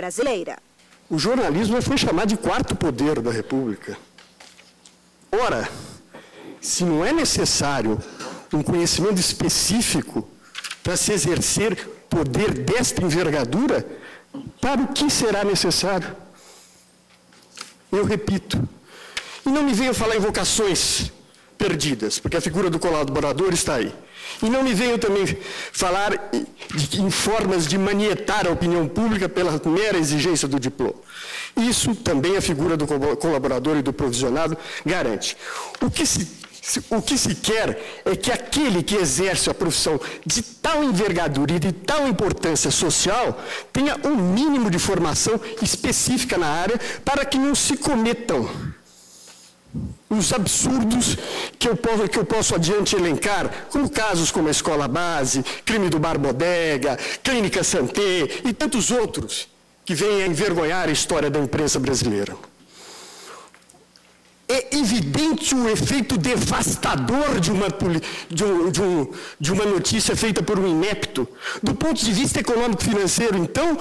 brasileira. O jornalismo foi chamado de quarto poder da República. Ora, se não é necessário um conhecimento específico para se exercer poder desta envergadura, para o que será necessário? Eu repito, e não me venham falar em vocações perdidas, porque a figura do colaborador está aí. E não me venham também falar em formas de manietar a opinião pública pela mera exigência do diploma. Isso também a figura do colaborador e do provisionado garante. O que se quer é que aquele que exerce a profissão de tal envergadura e de tal importância social tenha um mínimo de formação específica na área para que não se cometam os absurdos que eu posso adiante elencar, como casos como a Escola Base, crime do Bar Bodega, Clínica Santé e tantos outros que vêm a envergonhar a história da imprensa brasileira. É evidente o efeito devastador de uma notícia feita por um inepto. Do ponto de vista econômico-financeiro, então,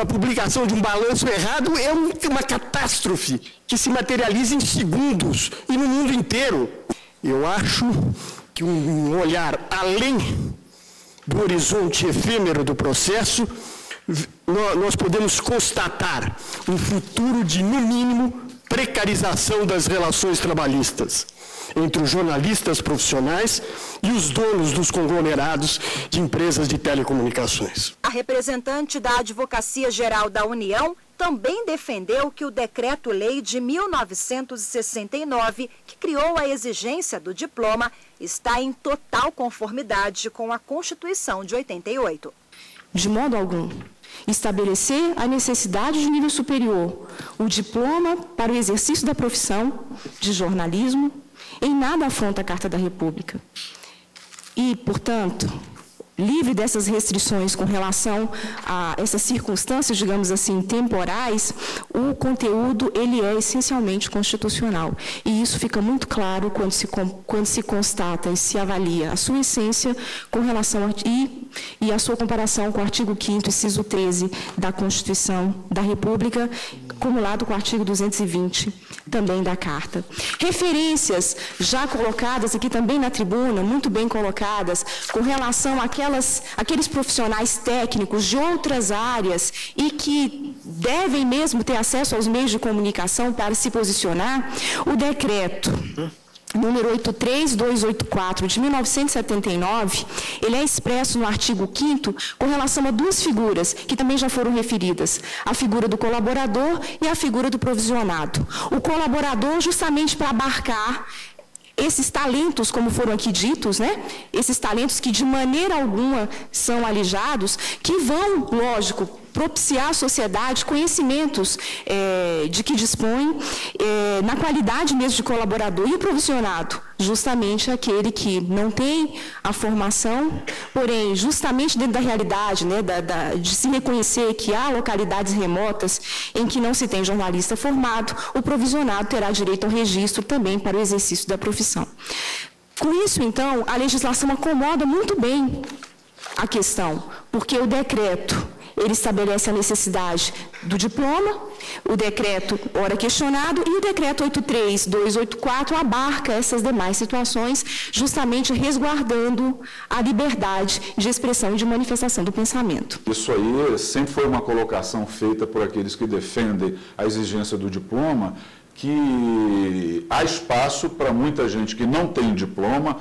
a publicação de um balanço errado é uma catástrofe que se materializa em segundos e no mundo inteiro. Eu acho que um olhar além do horizonte efêmero do processo, nós podemos constatar um futuro de, no mínimo, precarização das relações trabalhistas entre os jornalistas profissionais e os donos dos conglomerados de empresas de telecomunicações. A representante da Advocacia Geral da União também defendeu que o Decreto-Lei de 1969, que criou a exigência do diploma, está em total conformidade com a Constituição de 88. De modo algum. Estabelecer a necessidade de nível superior, o diploma para o exercício da profissão de jornalismo, em nada afronta a Carta da República. E, portanto, livre dessas restrições com relação a essas circunstâncias, digamos assim, temporais, o conteúdo ele é essencialmente constitucional. E isso fica muito claro quando se constata e se avalia a sua essência com relação e a sua comparação com o artigo 5º, inciso 13 da Constituição da República, acumulado com o artigo 220 também da Carta. Referências já colocadas aqui também na tribuna, muito bem colocadas, com relação àqueles profissionais técnicos de outras áreas e que devem mesmo ter acesso aos meios de comunicação para se posicionar, o decreto número 83284 de 1979, ele é expresso no artigo 5º com relação a duas figuras que também já foram referidas, a figura do colaborador e a figura do provisionado. O colaborador justamente para abarcar esses talentos, como foram aqui ditos, né? Esses talentos que de maneira alguma são alijados, que vão, lógico, propiciar à sociedade conhecimentos de que dispõe, na qualidade mesmo de colaborador. E o provisionado, justamente aquele que não tem a formação, porém, justamente dentro da realidade, né, de se reconhecer que há localidades remotas em que não se tem jornalista formado, o provisionado terá direito ao registro também para o exercício da profissão. Com isso, então, a legislação acomoda muito bem a questão, porque o decreto ele estabelece a necessidade do diploma, o decreto, ora questionado, e o decreto 83284 abarca essas demais situações, justamente resguardando a liberdade de expressão e de manifestação do pensamento. Isso aí sempre foi uma colocação feita por aqueles que defendem a exigência do diploma, que há espaço para muita gente que não tem diploma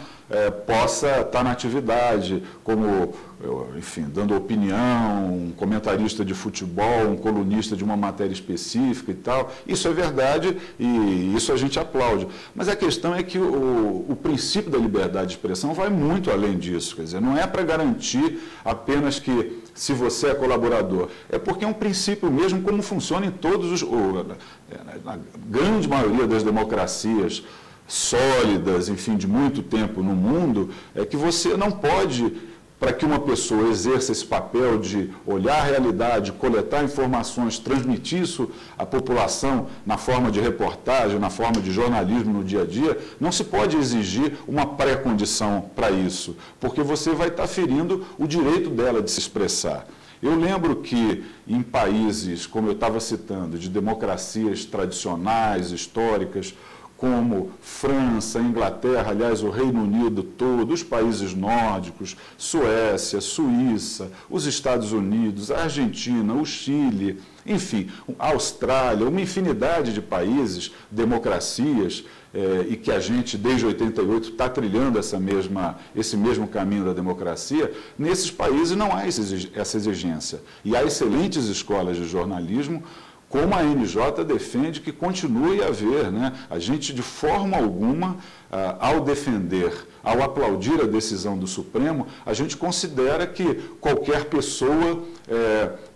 possa estar na atividade, como, enfim, dando opinião, um comentarista de futebol, um colunista de uma matéria específica e tal. Isso é verdade e isso a gente aplaude. Mas a questão é que o princípio da liberdade de expressão vai muito além disso. Quer dizer, não é para garantir apenas que se você é colaborador, é porque é um princípio mesmo como funciona em todos na grande maioria das democracias sólidas, enfim, de muito tempo no mundo, é que você não pode, para que uma pessoa exerça esse papel de olhar a realidade, coletar informações, transmitir isso à população na forma de reportagem, na forma de jornalismo no dia a dia, não se pode exigir uma pré-condição para isso, porque você vai estar ferindo o direito dela de se expressar. Eu lembro que em países, como eu estava citando, de democracias tradicionais, históricas, como França, Inglaterra, aliás, o Reino Unido todo, os países nórdicos, Suécia, Suíça, os Estados Unidos, a Argentina, o Chile, enfim, a Austrália, uma infinidade de países, democracias, e que a gente, desde 88, está trilhando esse mesmo caminho da democracia. Nesses países não há essa exigência. E há excelentes escolas de jornalismo, como a NJ defende que continue a haver, né? A gente, de forma alguma, ao defender, ao aplaudir a decisão do Supremo, a gente considera que qualquer pessoa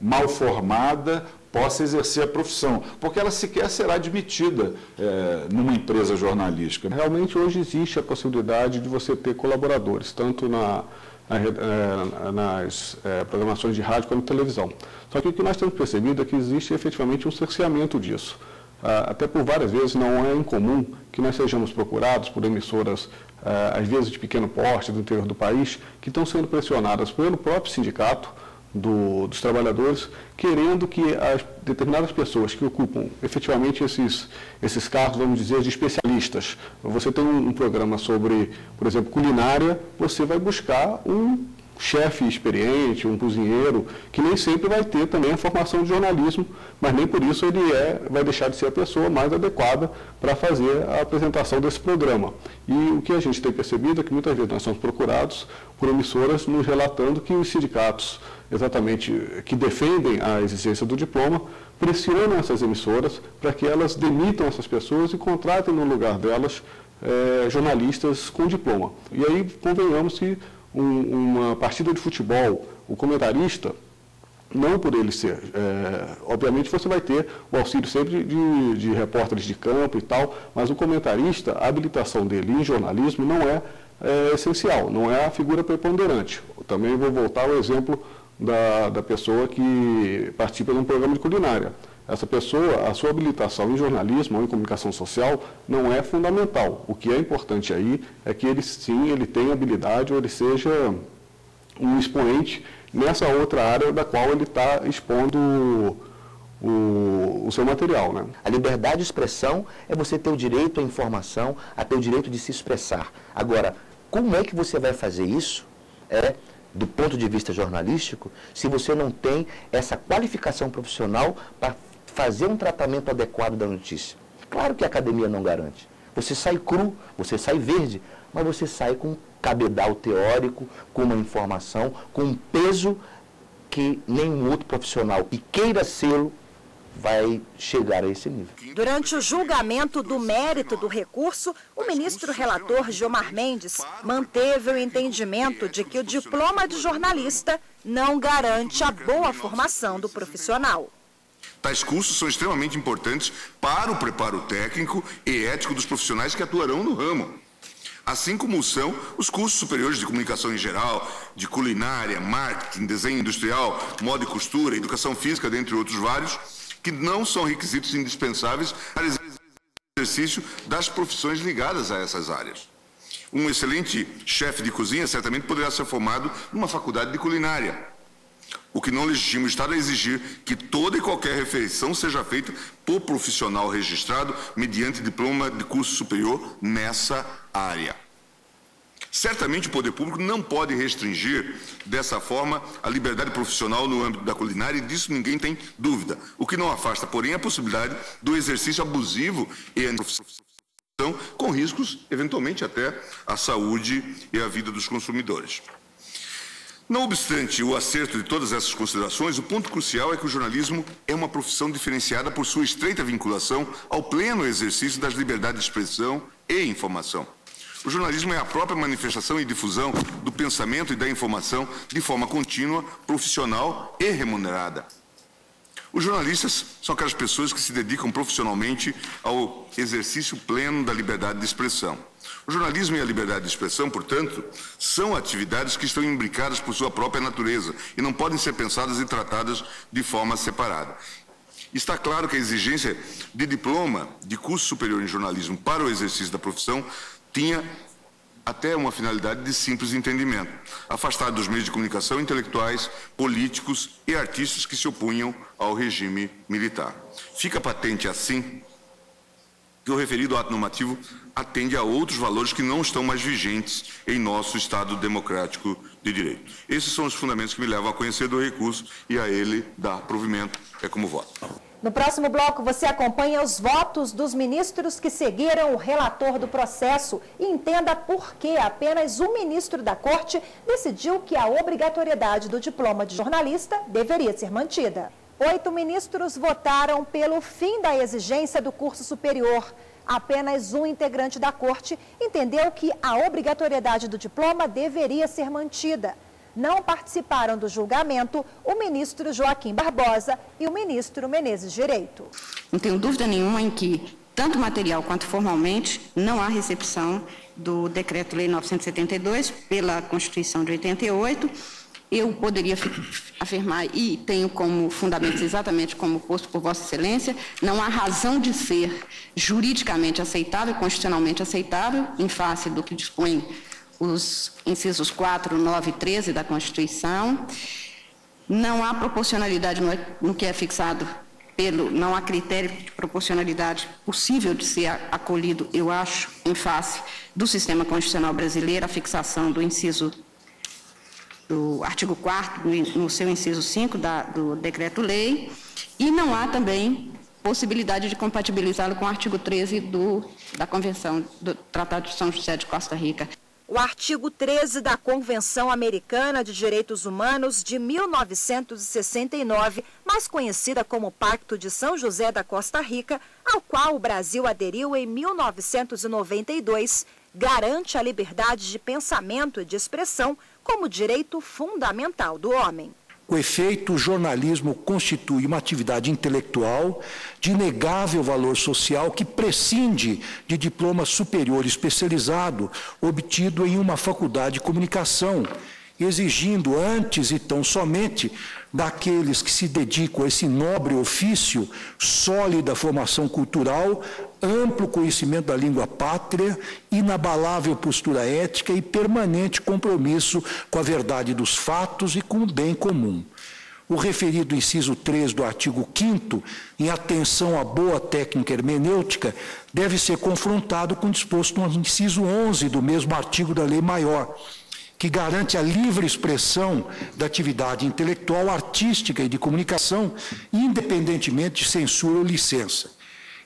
mal formada possa exercer a profissão, porque ela sequer será admitida numa empresa jornalística. Realmente, hoje existe a possibilidade de você ter colaboradores, tanto nas programações de rádio como televisão. Só que o que nós temos percebido é que existe efetivamente um cerceamento disso. Até por várias vezes não é incomum que nós sejamos procurados por emissoras, às vezes de pequeno porte, do interior do país, que estão sendo pressionadas pelo próprio sindicato dos trabalhadores, querendo que as determinadas pessoas que ocupam efetivamente esses cargos, vamos dizer, de especialistas. Você tem um programa sobre, por exemplo, culinária, você vai buscar um chefe experiente, um cozinheiro, que nem sempre vai ter também a formação de jornalismo, mas nem por isso ele vai deixar de ser a pessoa mais adequada para fazer a apresentação desse programa. E o que a gente tem percebido é que muitas vezes nós somos procurados por emissoras nos relatando que os sindicatos, exatamente, que defendem a exigência do diploma, pressionam essas emissoras para que elas demitam essas pessoas e contratem no lugar delas jornalistas com diploma. E aí, convenhamos que uma partida de futebol, o comentarista, não por ele ser, obviamente você vai ter o auxílio sempre de repórteres de campo e tal, mas o comentarista, a habilitação dele em jornalismo não é essencial, não é a figura preponderante. Eu também vou voltar ao exemplo da pessoa que participa de um programa de culinária. Essa pessoa, a sua habilitação em jornalismo ou em comunicação social não é fundamental. O que é importante aí é que ele tenha habilidade ou ele seja um expoente nessa outra área da qual ele está expondo o seu material, né? A liberdade de expressão é você ter o direito à informação, a ter o direito de se expressar. Agora, como é que você vai fazer isso, do ponto de vista jornalístico, se você não tem essa qualificação profissional para fazer um tratamento adequado da notícia? Claro que a academia não garante. Você sai cru, você sai verde, mas você sai com um cabedal teórico, com uma informação, com um peso que nenhum outro profissional que queira sê-lo vai chegar a esse nível. Durante o julgamento do mérito do recurso, o ministro relator Gilmar Mendes manteve o entendimento de que o diploma de jornalista não garante a boa formação do profissional. Tais cursos são extremamente importantes para o preparo técnico e ético dos profissionais que atuarão no ramo, assim como são os cursos superiores de comunicação em geral, de culinária, marketing, desenho industrial, moda e costura, educação física, dentre outros vários, que não são requisitos indispensáveis para o exercício das profissões ligadas a essas áreas. Um excelente chefe de cozinha certamente poderá ser formado numa faculdade de culinária, o que não legitima o Estado a exigir que toda e qualquer refeição seja feita por profissional registrado mediante diploma de curso superior nessa área. Certamente o poder público não pode restringir dessa forma a liberdade profissional no âmbito da culinária, e disso ninguém tem dúvida, o que não afasta, porém, a possibilidade do exercício abusivo e a profissão, com riscos, eventualmente, até à saúde e à vida dos consumidores. Não obstante o acerto de todas essas considerações, o ponto crucial é que o jornalismo é uma profissão diferenciada por sua estreita vinculação ao pleno exercício das liberdades de expressão e informação. O jornalismo é a própria manifestação e difusão do pensamento e da informação de forma contínua, profissional e remunerada. Os jornalistas são aquelas pessoas que se dedicam profissionalmente ao exercício pleno da liberdade de expressão. O jornalismo e a liberdade de expressão, portanto, são atividades que estão imbricadas por sua própria natureza e não podem ser pensadas e tratadas de forma separada. Está claro que a exigência de diploma de curso superior em jornalismo para o exercício da profissão tinha até uma finalidade de simples entendimento, afastado dos meios de comunicação intelectuais, políticos e artistas que se opunham ao regime militar. Fica patente, assim, que o referido ato normativo atende a outros valores que não estão mais vigentes em nosso Estado democrático de direito. Esses são os fundamentos que me levam a conhecer do recurso e a ele dar provimento. É como voto. No próximo bloco, você acompanha os votos dos ministros que seguiram o relator do processo e entenda por que apenas um ministro da Corte decidiu que a obrigatoriedade do diploma de jornalista deveria ser mantida. 8 ministros votaram pelo fim da exigência do curso superior. Apenas um integrante da Corte entendeu que a obrigatoriedade do diploma deveria ser mantida. Não participaram do julgamento o ministro Joaquim Barbosa e o ministro Menezes Direito. Não tenho dúvida nenhuma em que, tanto material quanto formalmente, não há recepção do Decreto-Lei 972 pela Constituição de 88. Eu poderia afirmar, e tenho como fundamentos exatamente como posto por Vossa Excelência, não há razão de ser juridicamente aceitável, constitucionalmente aceitável, em face do que dispõe os incisos 4, 9 e 13 da Constituição. Não há proporcionalidade no que é fixado não há critério de proporcionalidade possível de ser acolhido, eu acho, em face do sistema constitucional brasileiro, a fixação do inciso do artigo 4º, no seu inciso 5 do Decreto-Lei, e não há também possibilidade de compatibilizá-lo com o artigo 13 da Convenção do Tratado de São José de Costa Rica. O artigo 13 da Convenção Americana de Direitos Humanos de 1969, mais conhecida como Pacto de São José da Costa Rica, ao qual o Brasil aderiu em 1992, garante a liberdade de pensamento e de expressão como direito fundamental do homem. Com efeito, o jornalismo constitui uma atividade intelectual de inegável valor social que prescinde de diploma superior especializado obtido em uma faculdade de comunicação, exigindo antes e tão somente daqueles que se dedicam a esse nobre ofício sólida formação cultural, amplo conhecimento da língua pátria, inabalável postura ética e permanente compromisso com a verdade dos fatos e com o bem comum. O referido inciso 3 do artigo 5º, em atenção à boa técnica hermenêutica, deve ser confrontado com o disposto no inciso 11 do mesmo artigo da Lei Maior, que garante a livre expressão da atividade intelectual, artística e de comunicação, independentemente de censura ou licença.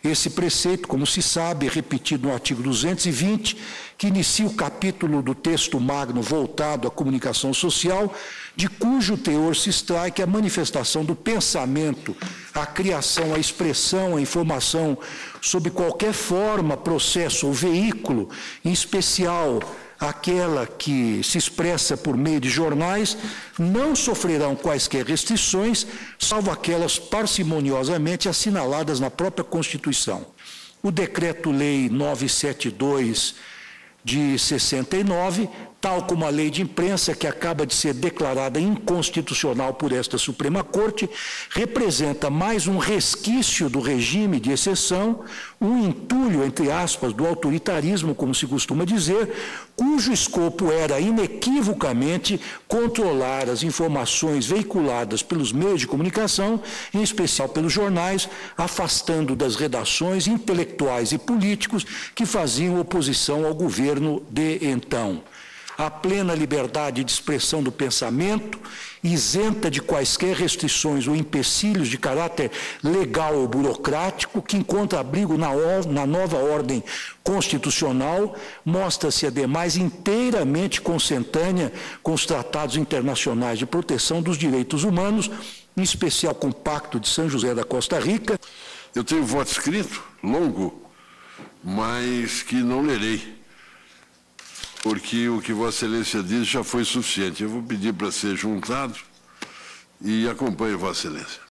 Esse preceito, como se sabe, é repetido no artigo 220, que inicia o capítulo do texto magno voltado à comunicação social, de cujo teor se extrai que a manifestação do pensamento, a criação, a expressão, a informação, sob qualquer forma, processo ou veículo, em especial aquela que se expressa por meio de jornais, não sofrerão quaisquer restrições, salvo aquelas parcimoniosamente assinaladas na própria Constituição. O Decreto-Lei 972 de 69, tal como a lei de imprensa, que acaba de ser declarada inconstitucional por esta Suprema Corte, representa mais um resquício do regime de exceção, um entulho, entre aspas, do autoritarismo, como se costuma dizer, cujo escopo era inequivocamente controlar as informações veiculadas pelos meios de comunicação, em especial pelos jornais, afastando das redações intelectuais e políticos que faziam oposição ao governo de então. A plena liberdade de expressão do pensamento, isenta de quaisquer restrições ou empecilhos de caráter legal ou burocrático, que encontra abrigo na nova ordem constitucional, mostra-se, ademais, inteiramente consentânea com os tratados internacionais de proteção dos direitos humanos, em especial com o Pacto de São José da Costa Rica. Eu tenho voto escrito, longo, mas que não lerei, porque o que Vossa Excelência disse já foi suficiente. Eu vou pedir para ser juntado e acompanhe Vossa Excelência.